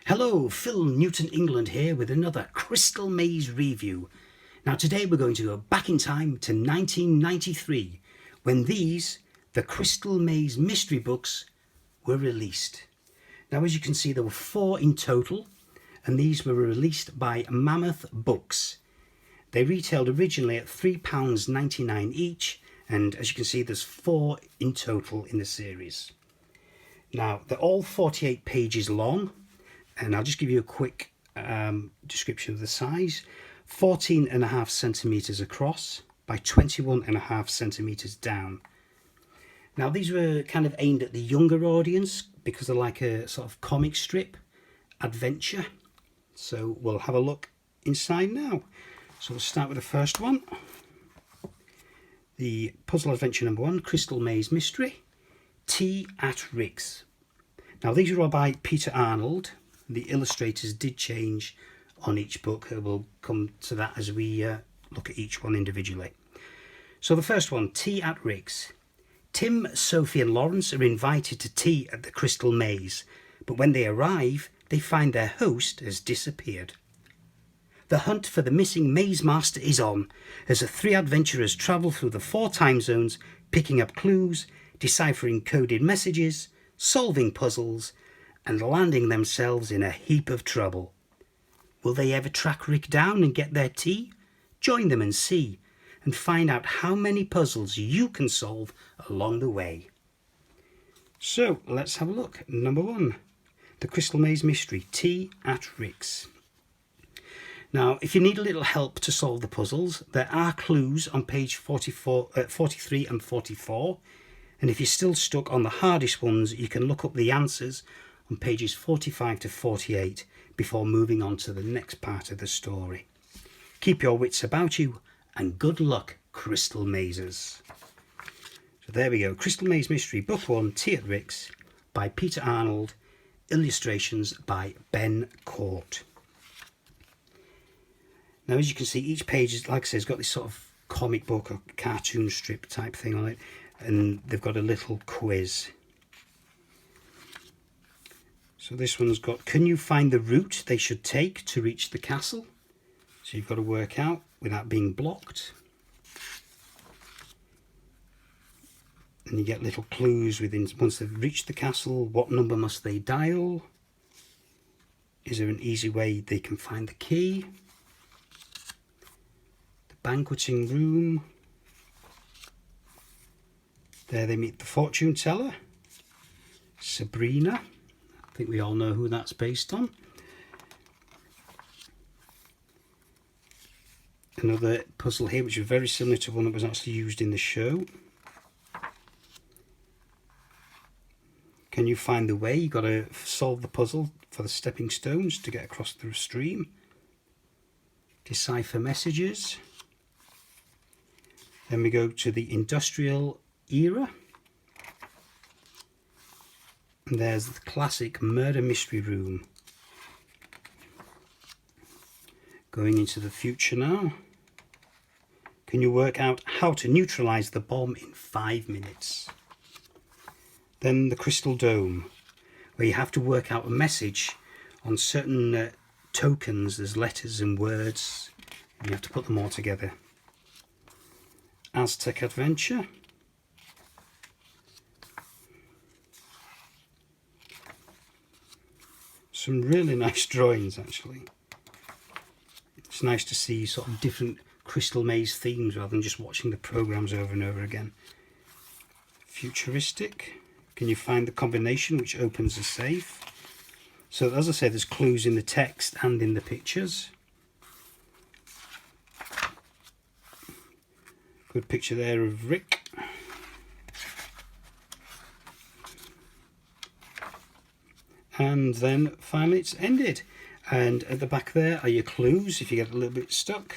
Hello, Phil Newton England here with another Crystal Maze review. Now today we're going to go back in time to 1993 when these, the Crystal Maze mystery books, were released. Now as you can see there were 4 in total and these were released by Mammoth Books. They retailed originally at £3.99 each and as you can see there's 4 in total in the series. Now they're all 48 pages long. And I'll just give you a quick description of the size. 14.5 centimetres across by 21.5 centimetres down. Now these were kind of aimed at the younger audience because they're like a sort of comic strip adventure. So we'll have a look inside now. So we'll start with the first one. The puzzle adventure number 1, Crystal Maze Mystery, Tea at Rick's. Now these are all by Peter Arnold. The illustrators did change on each book. We'll come to that as we look at each one individually. So the first one, Tea at Rick's. Tim, Sophie and Lawrence are invited to tea at the Crystal Maze, but when they arrive, they find their host has disappeared. The hunt for the missing maze master is on, as the 3 adventurers travel through the 4 time zones, picking up clues, deciphering coded messages, solving puzzles, and landing themselves in a heap of trouble. Will they ever track Rick down and get their tea? Join them and see, and find out how many puzzles you can solve along the way. So let's have a look. Number 1, the Crystal Maze Mystery, Tea at Rick's. Now, if you need a little help to solve the puzzles, there are clues on page 43 and 44. And if you're still stuck on the hardest ones, you can look up the answers on pages 45 to 48 before moving on to the next part of the story. Keep your wits about you and good luck, Crystal Mazers. So there we go, Crystal Maze Mystery, Book 1, Tea at Rick's by Peter Arnold, illustrations by Ben Court. Now as you can see, each page is, like I said, has got this sort of comic book or cartoon strip type thing on it, and they've got a little quiz. So this one's got, can you find the route they should take to reach the castle? So you've got to work out without being blocked. And you get little clues within, once they've reached the castle, what number must they dial? Is there an easy way they can find the key? The banqueting room. There they meet the fortune teller, Sabrina. I think we all know who that's based on. Another puzzle here which is very similar to one that was actually used in the show. Can you find the way? You've got to solve the puzzle for the stepping stones to get across the stream. Decipher messages. Then we go to the industrial era. And there's the classic murder mystery room. Going into the future now. Can you work out how to neutralize the bomb in 5 minutes? Then the Crystal Dome, where you have to work out a message on certain tokens. There's letters and words, and you have to put them all together. Aztec Adventure. Some really nice drawings actually. It's nice to see sort of different Crystal Maze themes rather than just watching the programs over and over again. Futuristic. Can you find the combination which opens a safe? So as I said, there's clues in the text and in the pictures. Good picture there of Rick. And then finally it's ended, and at the back there are your clues if you get a little bit stuck,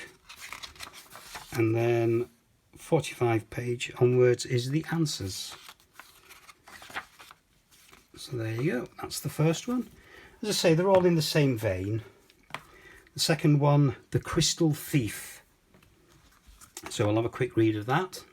and then 45 page onwards is the answers. So there you go, that's the first one. As I say, they're all in the same vein. The second one, The Crystal Thief. So I'll have a quick read of that.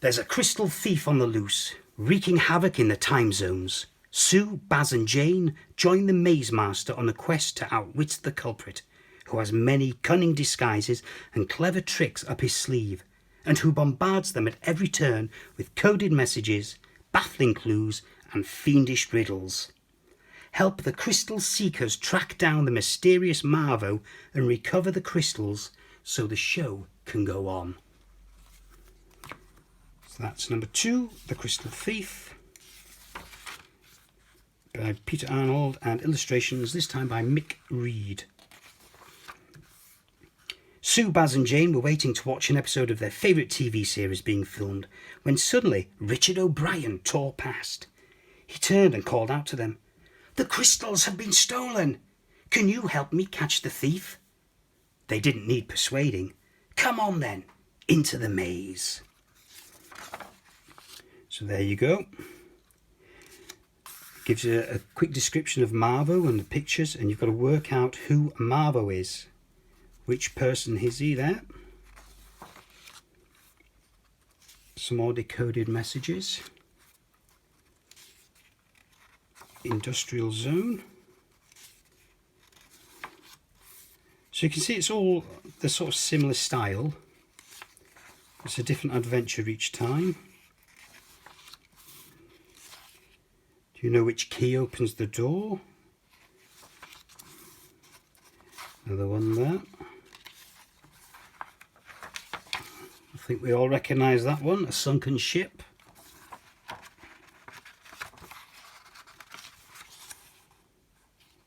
There's a crystal thief on the loose, wreaking havoc in the time zones. Sue, Baz and Jane join the maze master on a quest to outwit the culprit, who has many cunning disguises and clever tricks up his sleeve, and who bombards them at every turn with coded messages, baffling clues and fiendish riddles. Help the crystal seekers track down the mysterious Marvo and recover the crystals so the show can go on. So that's number 2, The Crystal Thief, by Peter Arnold, and illustrations this time by Mick Reed. Sue, Baz and Jane were waiting to watch an episode of their favourite TV series being filmed when suddenly Richard O'Brien tore past. He turned and called out to them, "The crystals have been stolen! Can you help me catch the thief?" They didn't need persuading. Come on then, into the maze. So there you go. Gives you a quick description of Marvo and the pictures, and you've got to work out who Marvo is. Which person is he there? Some more decoded messages. Industrial zone. So you can see it's all the sort of similar style. It's a different adventure each time. Do you know which key opens the door? Another one there. I think we all recognise that one, a sunken ship.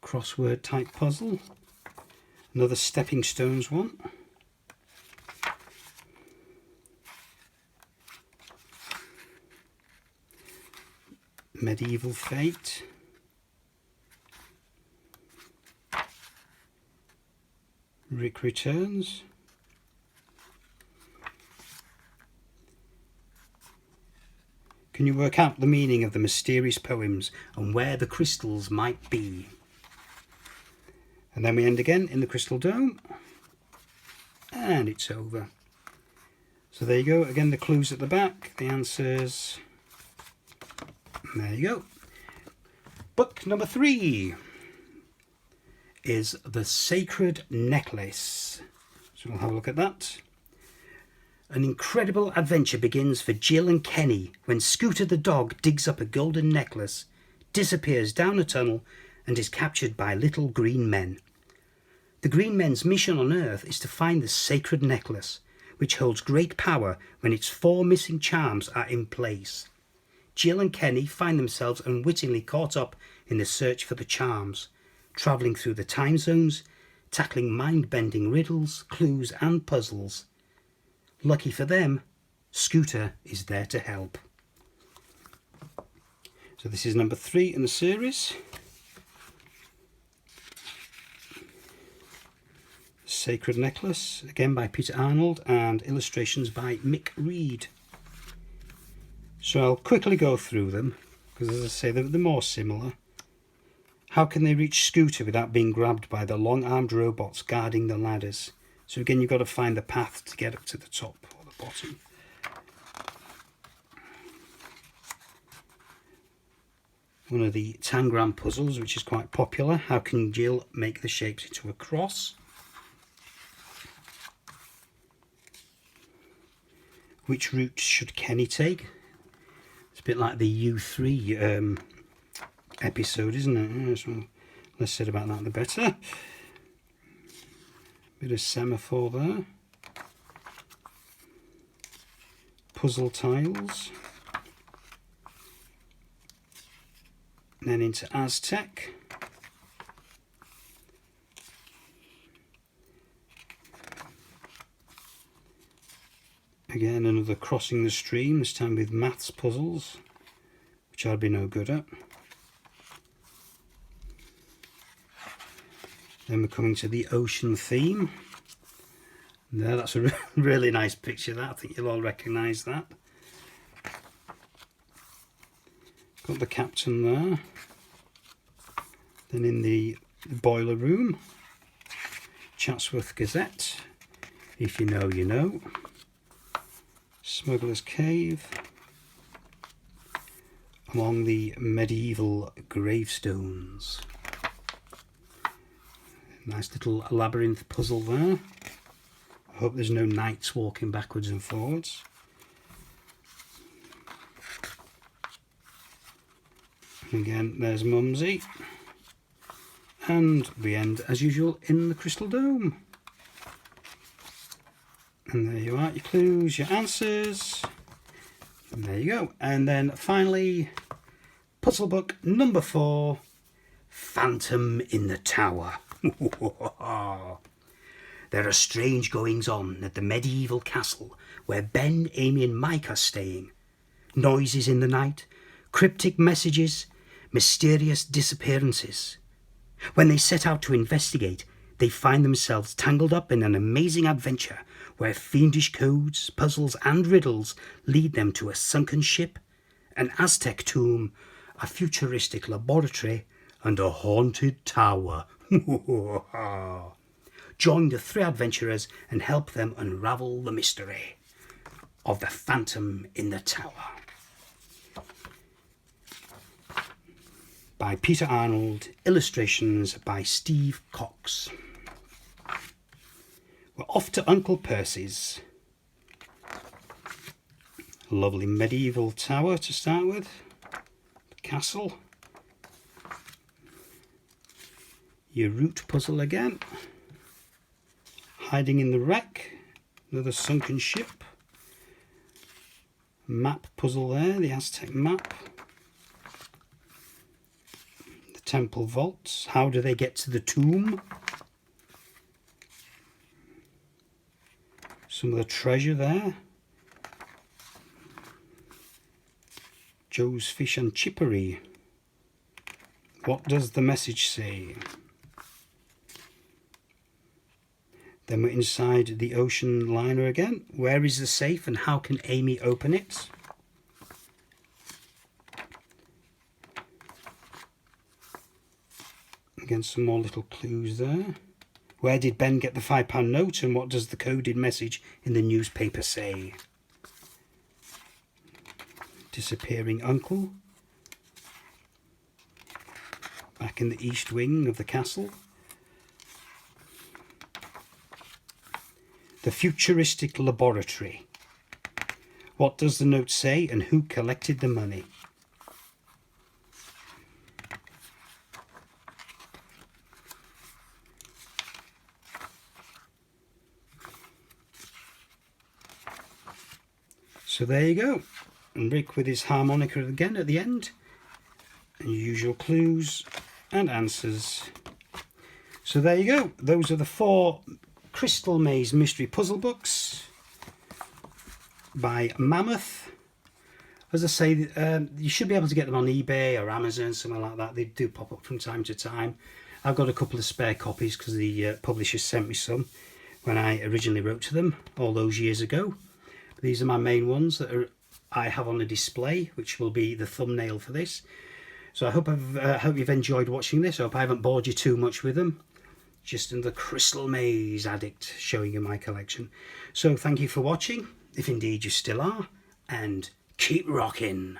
Crossword type puzzle. Another stepping stones one. Medieval fate. Rick returns. Can you work out the meaning of the mysterious poems and where the crystals might be? And then we end again in the Crystal Dome. And it's over. So there you go. Again, the clues at the back, the answers. And there you go. Book number 3 is The Sacred Necklace. So we'll have a look at that. An incredible adventure begins for Jill and Kenny when Scooter the dog digs up a golden necklace, disappears down a tunnel, and is captured by little green men. The green men's mission on Earth is to find the sacred necklace, which holds great power when its 4 missing charms are in place. Jill and Kenny find themselves unwittingly caught up in the search for the charms, travelling through the time zones, tackling mind-bending riddles, clues and puzzles. Lucky for them, Scooter is there to help. So this is number 3 in the series. Sacred Necklace, again by Peter Arnold, and illustrations by Mick Reed. So I'll quickly go through them, because as I say, they're more similar. How can they reach Scooter without being grabbed by the long-armed robots guarding the ladders? So again, you've got to find the path to get up to the top or the bottom. One of the Tangram puzzles, which is quite popular. How can Jill make the shapes into a cross? Which route should Kenny take? It's a bit like the U3 episode, isn't it? So less said about that, the better. Bit of semaphore there. Puzzle tiles. And then into Aztec. Again, another crossing the stream, this time with maths puzzles, which I'd be no good at. Then we're coming to the ocean theme. There, that's a really nice picture, that. I think you'll all recognise that. Got the captain there. Then in the boiler room, Chatsworth Gazette. If you know, you know. Smuggler's Cave. among the medieval gravestones. Nice little labyrinth puzzle there. I hope there's no knights walking backwards and forwards. And again, there's Mumsy. And we end, as usual, in the Crystal Dome. And there you are, your clues, your answers. And there you go. And then finally, puzzle book number 4, Phantom in the Tower. There are strange goings on at the medieval castle where Ben, Amy and Mike are staying. Noises in the night, cryptic messages, mysterious disappearances. When they set out to investigate, they find themselves tangled up in an amazing adventure where fiendish codes, puzzles and riddles lead them to a sunken ship, an Aztec tomb, a futuristic laboratory and a haunted tower. Join the 3 adventurers and help them unravel the mystery of the Phantom in the Tower. By Peter Arnold, illustrations by Steve Cox. We're off to Uncle Percy's. Lovely medieval tower to start with. Castle. Your route puzzle again. Hiding in the wreck. Another sunken ship. Map puzzle there, the Aztec map. The temple vaults. How do they get to the tomb? Some of the treasure there. Joe's Fish and Chippery. What does the message say? Then we're inside the ocean liner again. Where is the safe and how can Amy open it? Again, some more little clues there. Where did Ben get the £5 note and what does the coded message in the newspaper say? Disappearing uncle. Back in the east wing of the castle. The futuristic laboratory. What does the note say and who collected the money? So there you go. And Rick with his harmonica again at the end. And usual clues and answers. So there you go. Those are the 4 Crystal Maze mystery puzzle books by Mammoth. As I say, you should be able to get them on eBay or Amazon, somewhere like that. They do pop up from time to time. I've got a couple of spare copies because the publisher sent me some when I originally wrote to them all those years ago. These are my main ones that I have on a display, which will be the thumbnail for this. So I hope you've enjoyed watching this. I hope I haven't bored you too much with them. Just in the Crystal Maze addict showing you my collection. So thank you for watching, if indeed you still are, and keep rocking.